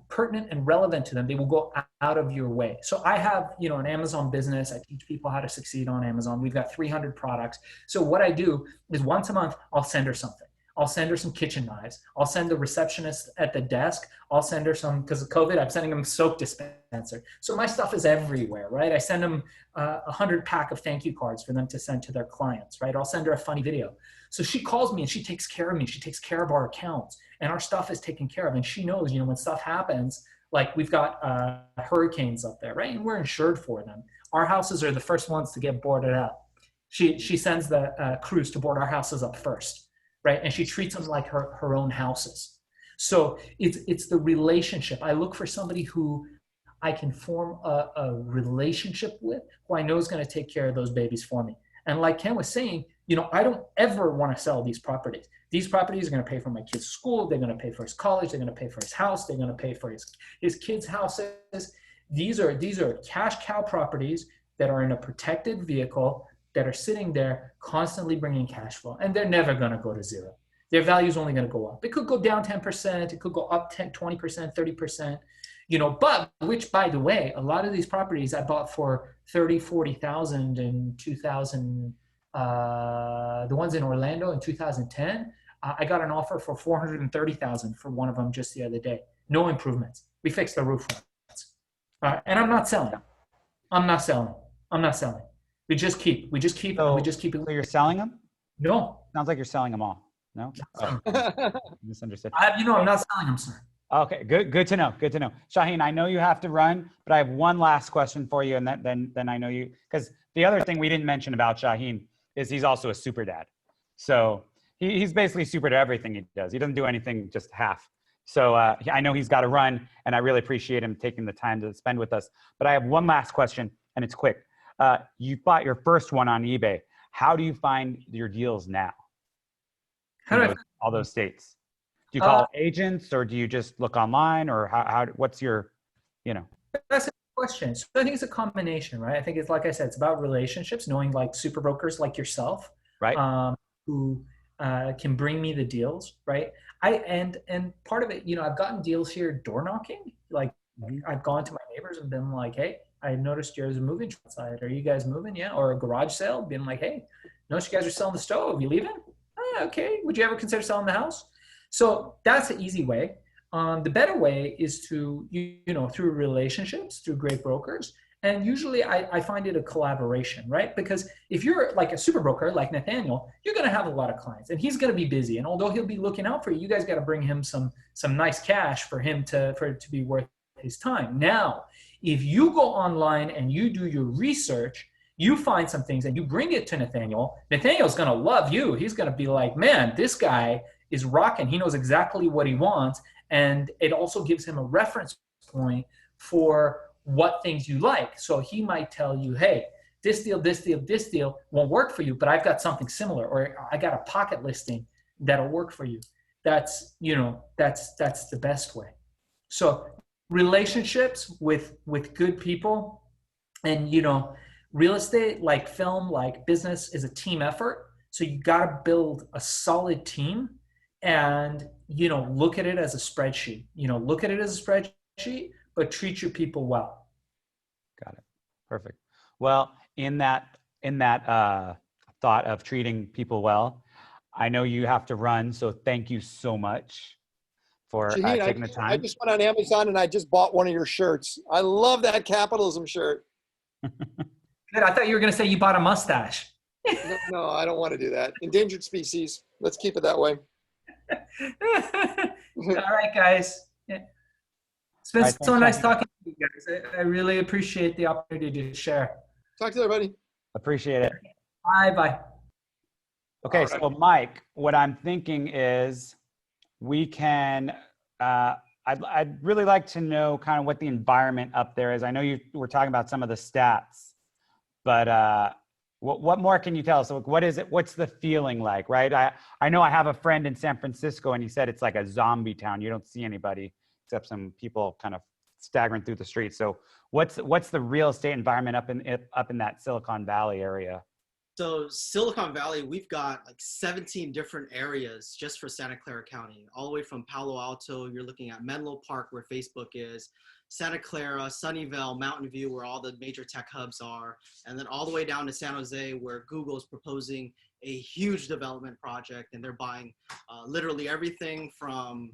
pertinent and relevant to them. They will go out of your way. So I have, an Amazon business. I teach people how to succeed on Amazon. We've got 300 products. So what I do is once a month, I'll send her something. I'll send her some kitchen knives. I'll send the receptionist at the desk. I'll send her some, because of COVID, I'm sending them soap dispenser. So my stuff is everywhere, right? I send them 100 pack of thank you cards for them to send to their clients, right? I'll send her a funny video. So she calls me and she takes care of me. She takes care of our accounts and our stuff is taken care of. And she knows, when stuff happens, like we've got hurricanes up there, right? And we're insured for them. Our houses are the first ones to get boarded up. She sends the crews to board our houses up first. Right, and she treats them like her own houses. So it's the relationship. I look for somebody who I can form a relationship with, who I know is going to take care of those babies for me. And like Ken was saying, I don't ever want to sell these properties. These properties are going to pay for my kid's school. They're going to pay for his college. They're going to pay for his house. They're going to pay for his kids' houses. These are cash cow properties that are in a protected vehicle that are sitting there constantly bringing cash flow, and they're never going to go to zero. Their value is only going to go up. It could go down 10%, it could go up 10, 20%, 30%, but which, by the way, a lot of these properties I bought for 30, 40,000 in 2000, the ones in Orlando in 2010, I got an offer for 430,000 for one of them just the other day. No improvements. We fixed the roof once. And I'm not selling. I'm not selling. I'm not selling. We just keep it. So you're selling them? No. Sounds like you're selling them all. No? Oh, misunderstood. I'm not selling them, sir. Okay, good to know. Good to know. Shaheen, I know you have to run, but I have one last question for you, and then I know you, because the other thing we didn't mention about Shaheen is he's also a super dad. So he's basically super to everything he does. He doesn't do anything just half. So I know he's got to run, and I really appreciate him taking the time to spend with us. But I have one last question, and it's quick. You bought your first one on eBay. How do you find your deals now? All those states? Do you call agents, or do you just look online, or what's your, That's a good question. So I think it's a combination, right? I think it's, like I said, it's about relationships, knowing like super brokers like yourself, right? Who can bring me the deals, right? And part of it, I've gotten deals here door knocking. Like I've gone to my neighbors and been like, hey, I noticed there's a moving outside. Are you guys moving? Yeah. Or a garage sale, being like, hey, noticed you guys are selling the stove. You leaving? Okay. Would you ever consider selling the house? So that's the easy way. The better way is to, through relationships, through great brokers. And usually I find it a collaboration, right? Because if you're like a super broker, like Nathaniel, you're going to have a lot of clients and he's going to be busy. And although he'll be looking out for you, you guys got to bring him some nice cash for it to be worth his time. Now, if you go online and you do your research, you find some things and you bring it to Nathaniel, Nathaniel's going to love you. He's going to be like, man, this guy is rocking. He knows exactly what he wants. And it also gives him a reference point for what things you like. So he might tell you, hey, this deal won't work for you, but I've got something similar, or I got a pocket listing that'll work for you. That's the best way. So relationships with good people, and real estate, like film, like business, is a team effort. So you got to build a solid team and look at it as a spreadsheet. Look at it as a spreadsheet, but treat your people well. Got it. Perfect. Well, in that thought of treating people well, I know you have to run, so thank you so much for Shaheen, taking the time. I just went on Amazon and I just bought one of your shirts. I love that capitalism shirt. Good. I thought you were going to say you bought a mustache. No, I don't want to do that. Endangered species. Let's keep it that way. All right, guys. It's been so nice talking to you guys. I really appreciate the opportunity to share. Talk to you, everybody. Appreciate it. Bye. Okay, so Mike, what I'm thinking is we can, I'd really like to know kind of what the environment up there is. I know you were talking about some of the stats, but what more can you tell us? So what is it? What's the feeling like, right? I know I have a friend in San Francisco and he said it's like a zombie town. You don't see anybody except some people kind of staggering through the streets. So what's the real estate environment up in that Silicon Valley area? So Silicon Valley, we've got like 17 different areas just for Santa Clara County, all the way from Palo Alto. You're looking at Menlo Park, where Facebook is, Santa Clara, Sunnyvale, Mountain View, where all the major tech hubs are, and then all the way down to San Jose, where Google is proposing a huge development project, and they're buying literally everything from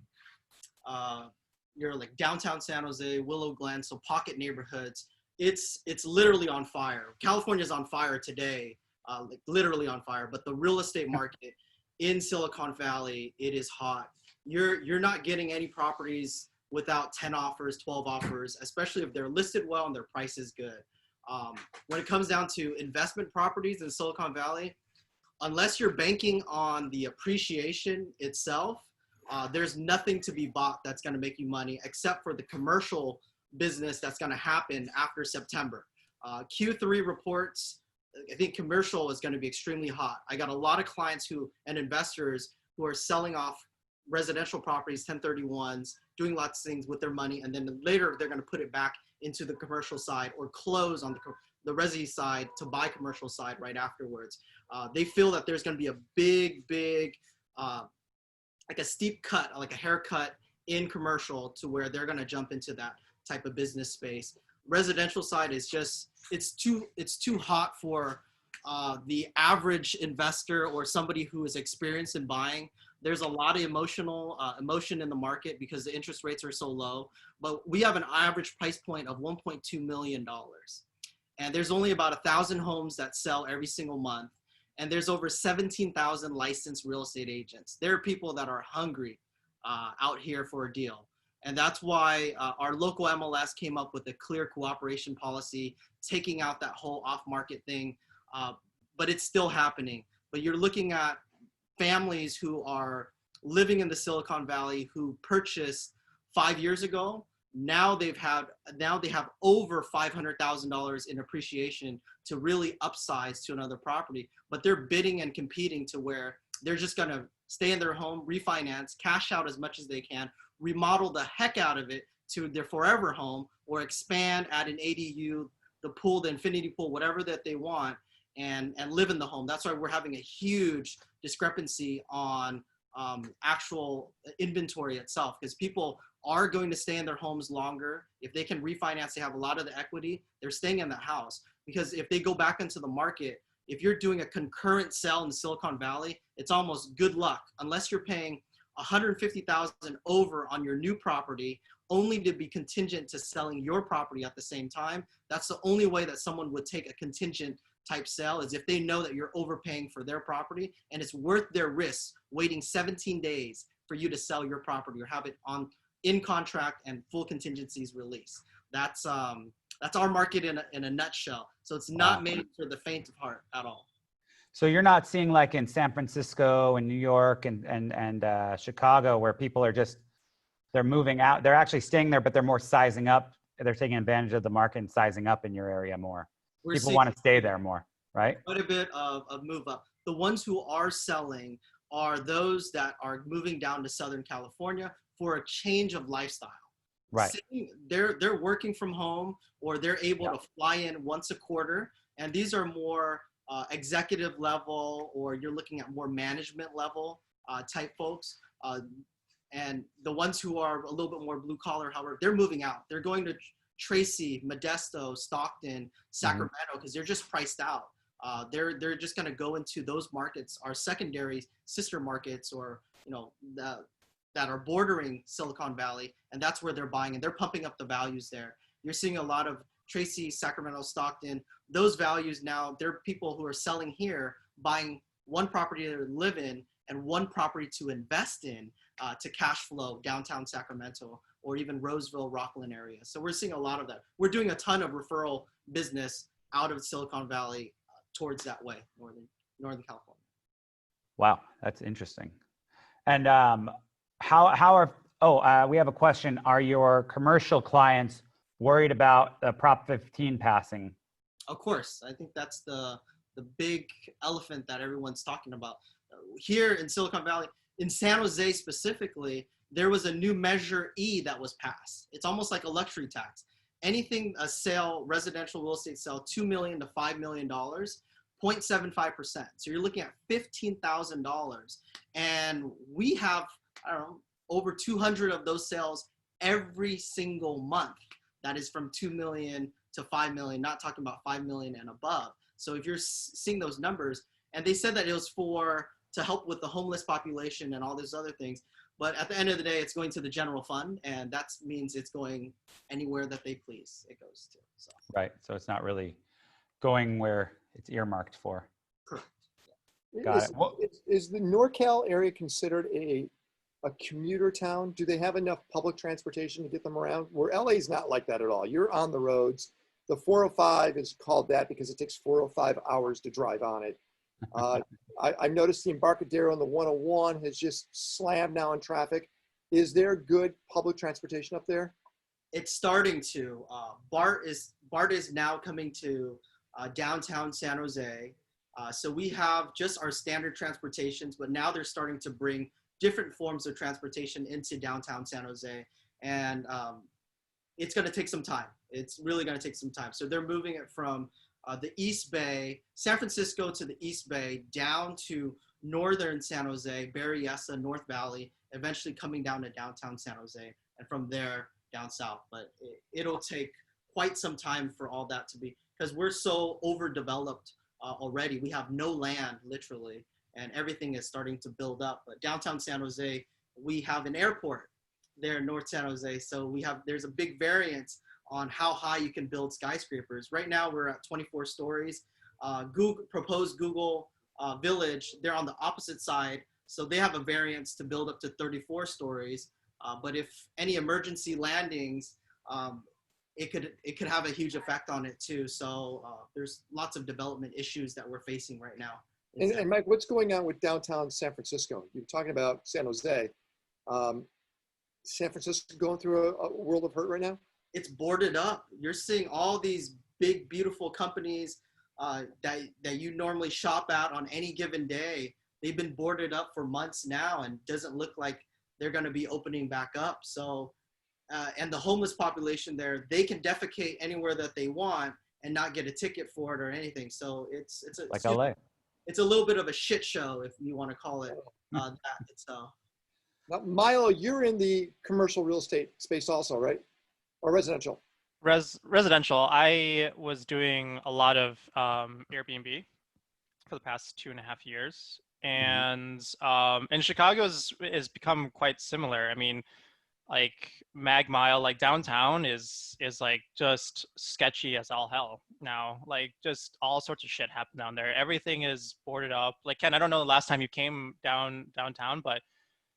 like downtown San Jose, Willow Glen, so pocket neighborhoods. It's literally on fire. California's on fire today. Like literally on fire, but the real estate market in Silicon Valley, it is hot. You're not getting any properties without 10 offers, 12 offers, especially if they're listed well and their price is good. When it comes down to investment properties in Silicon Valley, unless you're banking on the appreciation itself, there's nothing to be bought that's going to make you money except for the commercial business that's going to happen after September. Q3 reports, I think commercial is going to be extremely hot. I got a lot of clients and investors who are selling off residential properties, 1031s, doing lots of things with their money, and then later they're going to put it back into the commercial side or close on the resi side to buy commercial side right afterwards. They feel that there's going to be a big, like a steep cut, like a haircut in commercial to where they're going to jump into that type of business space. Residential side is just, it's too hot for the average investor or somebody who is experienced in buying. There's a lot of emotion in the market because the interest rates are so low, but we have an average price point of $1.2 million. And there's only about 1,000 homes that sell every single month. And there's over 17,000 licensed real estate agents. There are people that are hungry out here for a deal. And that's why our local MLS came up with a clear cooperation policy, taking out that whole off-market thing. But it's still happening. But you're looking at families who are living in the Silicon Valley who purchased 5 years ago. Now they have over $500,000 in appreciation to really upsize to another property, but they're bidding and competing to where they're just going to stay in their home, refinance, cash out as much as they can, remodel the heck out of it to their forever home, or expand, add an ADU, the pool, the infinity pool, whatever that they want, and live in the home. That's why we're having a huge discrepancy on actual inventory itself, because people are going to stay in their homes longer. If they can refinance, they have a lot of the equity, they're staying in the house. Because if they go back into the market, if you're doing a concurrent sale in Silicon Valley, it's almost good luck, unless you're paying $150,000 over on your new property, only to be contingent to selling your property at the same time. That's the only way that someone would take a contingent type sale, is if they know that you're overpaying for their property and it's worth their risk waiting 17 days for you to sell your property or have it in contract and full contingencies released. That's our market in a nutshell. So it's not made for the faint of heart at all. So you're not seeing like in San Francisco and New York and Chicago, where people are they're moving out. They're actually staying there, but they're more sizing up. They're taking advantage of the market and sizing up in your area more. People want to stay there more, right? Quite a bit of move up. The ones who are selling are those that are moving down to Southern California for a change of lifestyle. Right. They're working from home, or they're able to fly in once a quarter. And these are more executive level, or you're looking at more management level type folks. And the ones who are a little bit more blue collar, however, they're moving out. They're going to Tracy, Modesto, Stockton, Sacramento, because they're just priced out. They're just going to go into those markets, our secondary sister markets, or that are bordering Silicon Valley, and that's where they're buying, and they're pumping up the values there. You're seeing a lot of Tracy, Sacramento, Stockton. Those values now, there are people who are selling here, buying one property to live in and one property to invest in to cash flow downtown Sacramento, or even Roseville, Rockland area. So we're seeing a lot of that. We're doing a ton of referral business out of Silicon Valley towards that way, Northern California. Wow, that's interesting. And we have a question. Are your commercial clients worried about the Prop 15 passing? Of course. I think that's the big elephant that everyone's talking about. Here in Silicon Valley, in San Jose specifically, there was a new Measure E that was passed. It's almost like a luxury tax. Anything, a sale, residential real estate sale, $2 million to $5 million, 0.75%. So you're looking at $15,000. And we have, over 200 of those sales every single month. That is from 2 million to 5 million, not talking about 5 million and above. So if you're seeing those numbers, and they said that it was to help with the homeless population and all these other things. But at the end of the day, it's going to the general fund, and that means it's going anywhere that they please it goes to. So. Right. So it's not really going where it's earmarked for. Correct. Got it. Is the NorCal area considered a commuter town? Do they have enough public transportation to get them around? Where LA's not like that at all. You're on the roads. The 405 is called that because it takes 405 hours to drive on it. I noticed the Embarcadero and the 101 has just slammed now in traffic. Is there good public transportation up there? It's starting to. BART is now coming to downtown San Jose. So we have just our standard transportations, but now they're starting to bring different forms of transportation into downtown San Jose. And it's going to take some time. It's really going to take some time. So they're moving it from the East Bay, San Francisco to the East Bay, down to northern San Jose, Berryessa, North Valley, eventually coming down to downtown San Jose, and from there down south. But it'll take quite some time for all that to be, because we're so overdeveloped already. We have no land, literally, and everything is starting to build up. But downtown San Jose, we have an airport there in North San Jose, so there's a big variance on how high you can build skyscrapers. Right now, we're at 24 stories. Proposed Google Village, they're on the opposite side, so they have a variance to build up to 34 stories. But if any emergency landings, it could have a huge effect on it too. So there's lots of development issues that we're facing right now. And Mike, what's going on with downtown San Francisco? You're talking about San Jose. San Francisco going through a world of hurt right now? It's boarded up. You're seeing all these big, beautiful companies that you normally shop at on any given day. They've been boarded up for months now, and doesn't look like they're going to be opening back up. So, and the homeless population there, they can defecate anywhere that they want and not get a ticket for it or anything. So it's like LA. It's a little bit of a shit show, if you want to call it that. So. Now, Milo, you're in the commercial real estate space also, right? Or residential? Residential. I was doing a lot of Airbnb for the past 2.5 years, and Chicago is become quite similar. I mean, like Mag Mile, like downtown is like just sketchy as all hell now. Like just all sorts of shit happen down there. Everything is boarded up. Like Ken, I don't know the last time you came downtown, but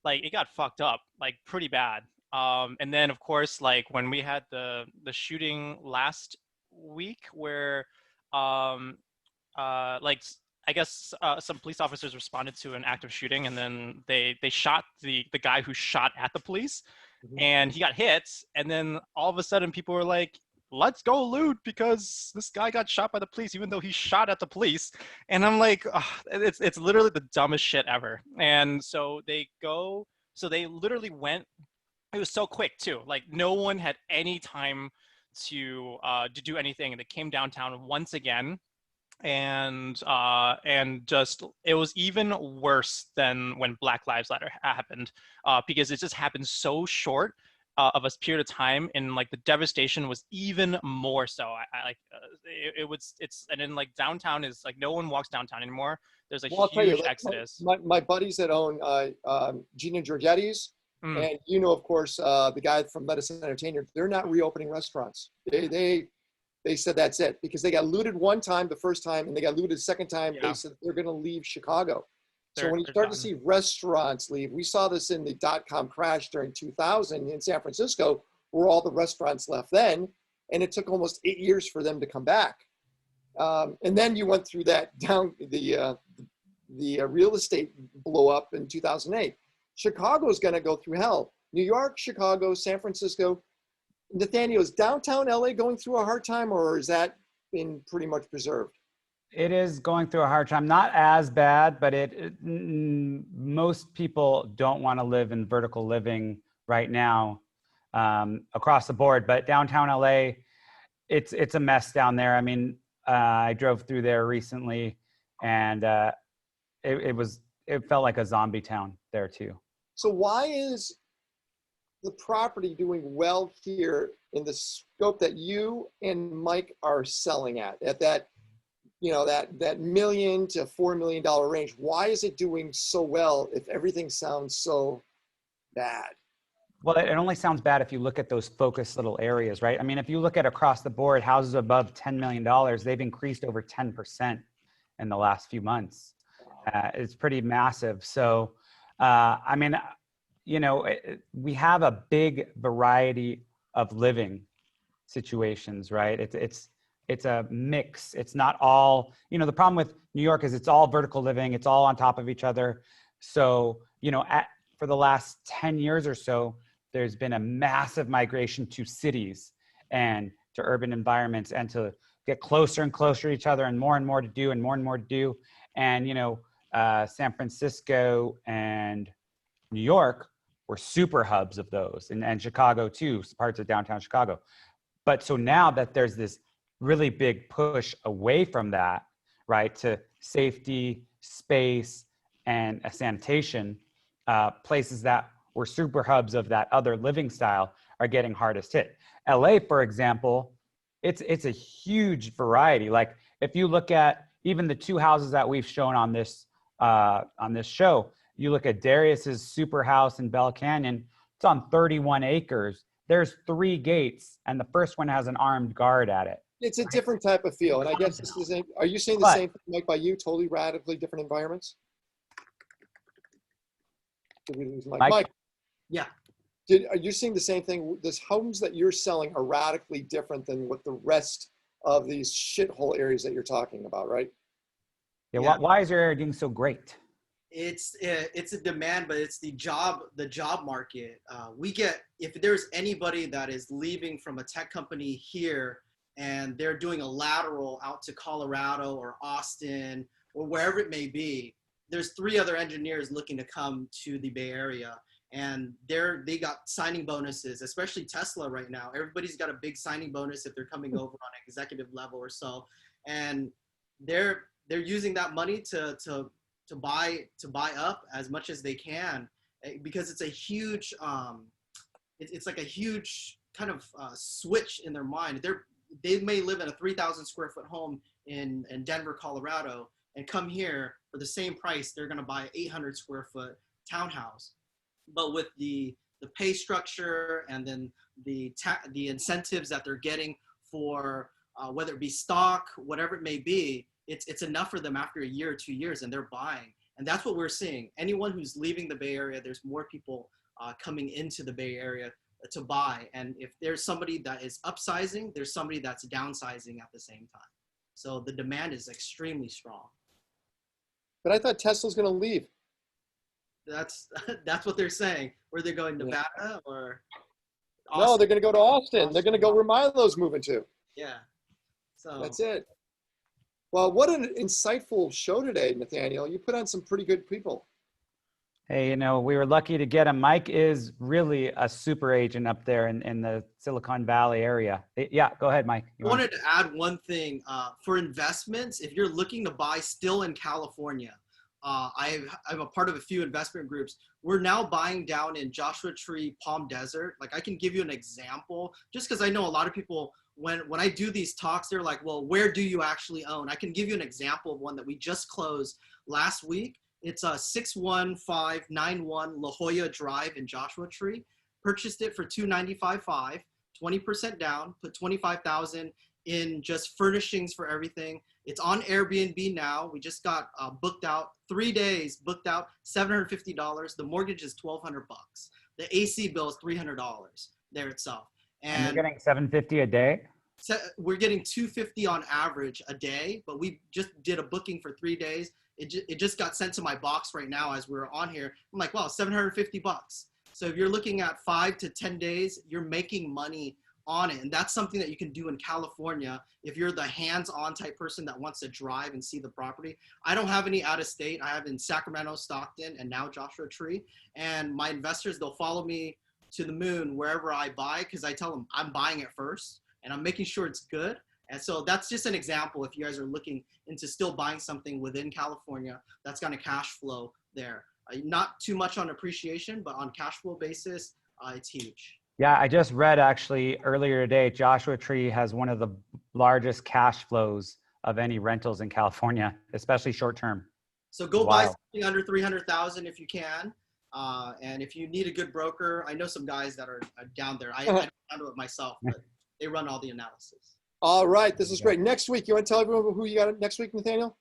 like it got fucked up like pretty bad. And then of course, like when we had the shooting last week where like I guess some police officers responded to an active shooting, and then they shot the guy who shot at the police, and he got hit. And then all of a sudden people were like, let's go loot because this guy got shot by the police, even though he shot at the police. And I'm like, it's literally the dumbest shit ever. And so they literally went, it was so quick too. Like no one had any time to do anything. And they came downtown once again. And just, it was even worse than when Black Lives Matter happened, because it just happened so short of a period of time, and like the devastation was even more so. And then like downtown is like no one walks downtown anymore. There's a huge exodus. My buddies that own Gina Giorgetti's, and of course the guy from Medicine Entertainer, they're not reopening restaurants. They said that's it, because they got looted one time, the first time, and they got looted the second time. Yeah. They said they're going to leave Chicago. So when you start to see restaurants leave, we saw this in the .com crash during 2000 in San Francisco, where all the restaurants left then, and it took almost 8 years for them to come back. And then you went through that the real estate blow up in 2008. Chicago is going to go through hell. New York, Chicago, San Francisco. Nathaniel, is downtown LA going through a hard time, or is that been pretty much preserved? It is going through a hard time. Not as bad, but most people don't want to live in vertical living right now across the board. But downtown LA, it's a mess down there. I mean, I drove through there recently, and it felt like a zombie town there too. So why is the property doing well here in the scope that you and Mike are selling at that $1 million to $4 million range? Why is it doing so well if everything sounds so bad? Well, it only sounds bad if you look at those focused little areas, right? I mean, if you look at across the board, houses above $10 million, they've increased over 10% in the last few months. It's pretty massive. So, I mean, we have a big variety of living situations, right? It's a mix. It's not all, the problem with New York is it's all vertical living. It's all on top of each other. So, for the last 10 years or so, there's been a massive migration to cities and to urban environments, and to get closer and closer to each other, and more to do, and more to do. And, San Francisco and New York were super hubs of those, and Chicago too, parts of downtown Chicago. But so now that there's this really big push away from that, right, to safety, space, and sanitation, places that were super hubs of that other living style are getting hardest hit. LA, for example, it's a huge variety. Like if you look at even the two houses that we've shown on this show, you look at Darius's super house in Bell Canyon, it's on 31 acres. There's 3 gates, and the first one has an armed guard at it. It's a different type of feel. And I guess this is, are you saying the same thing, Mike, by you? Totally radically different environments? Did we lose Mike? Mike? Yeah. Are you seeing the same thing? These homes that you're selling are radically different than what the rest of these shithole areas that you're talking about, right? Yeah. Why is your area doing so great? It's a demand, but it's the job market. We get, if there's anybody that is leaving from a tech company here and they're doing a lateral out to Colorado or Austin or wherever it may be, there's 3 other engineers looking to come to the Bay Area, and they got signing bonuses, especially Tesla right now. Everybody's got a big signing bonus if they're coming over on an executive level or so, and they're using that money to buy up as much as they can, because it's a huge it's like a huge kind of switch in their mind. They may live in a 3,000 square foot home in Denver, Colorado, and come here for the same price. They're going to buy an 800 square foot townhouse, but with the pay structure and then the incentives that they're getting for whether it be stock, whatever it may be, it's enough for them after a year or 2 years, and they're buying. And that's what we're seeing. Anyone who's leaving the Bay Area, there's more people coming into the Bay Area to buy. And if there's somebody that is upsizing, there's somebody that's downsizing at the same time. So the demand is extremely strong. But I thought Tesla's going to leave. That's what they're saying. Where they're going, Nevada or Austin? No, they're going to go to Austin. They're going to go where Milo's moving to. Yeah. So that's it. Well, what an insightful show today, Nathaniel. You put on some pretty good people. Hey, we were lucky to get him. Mike is really a super agent up there in the Silicon Valley area. Yeah, go ahead, Mike. I wanted to add one thing. For investments, if you're looking to buy still in California, I'm a part of a few investment groups. We're now buying down in Joshua Tree, Palm Desert. Like, I can give you an example, just because I know a lot of people, when I do these talks, they're like, well, where do you actually own? I can give you an example of one that we just closed last week. It's a 61591 La Jolla Drive in Joshua Tree. Purchased it for $295,500, 20% down, put $25,000 in just furnishings for everything. It's on Airbnb now. We just got booked out 3 days, booked out $750. The mortgage is $1,200. The AC bill is $300 there itself. And you're getting $750 a day? So we're getting $250 on average a day, but we just did a booking for 3 days. It just got sent to my box right now as we're on here. I'm like, wow, $750. So if you're looking at 5 to 10 days, you're making money on it. And that's something that you can do in California if you're the hands-on type person that wants to drive and see the property. I don't have any out of state. I have in Sacramento, Stockton, and now Joshua Tree. And my investors, they'll follow me to the moon wherever I buy, because I tell them I'm buying it first and I'm making sure it's good. And so that's just an example if you guys are looking into still buying something within California that's going to cash flow there. Not too much on appreciation, but on cash flow basis, it's huge. Yeah, I just read actually earlier today, Joshua Tree has one of the largest cash flows of any rentals in California, especially short term. So go buy something under $300,000 if you can. And if you need a good broker, I know some guys that are down there. I don't do it myself, but they run all the analysis. All right, this is great. Next week, you want to tell everyone who you got next week, Nathaniel?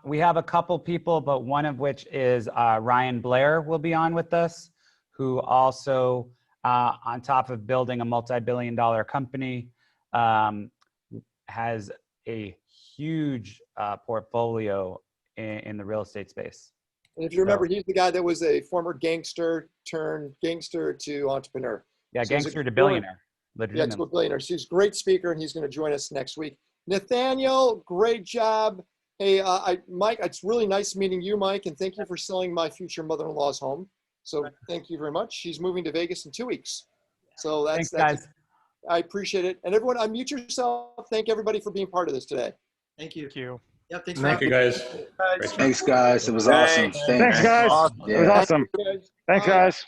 We have a couple people, but one of which is Ryan Blair will be on with us, who also, on top of building a multi-billion-dollar company, has a huge portfolio in the real estate space. And if you remember, he's the guy that was a former gangster turned gangster to entrepreneur. Yeah, so gangster to billionaire. Yeah, to a billionaire. So he's a great speaker, and he's going to join us next week. Nathaniel, great job. Hey, Mike, it's really nice meeting you, Mike, and thank you for selling my future mother-in-law's home. So thank you very much. She's moving to Vegas in 2 weeks. So Thanks, guys. I appreciate it. And everyone, unmute yourself. Thank everybody for being part of this today. Thank you. Thank you. Yep. Thanks. Thank you, guys. Guys. Thanks, guys. It was awesome. Thanks, guys. Yeah. It was awesome. Guys. Thanks, Bye. guys.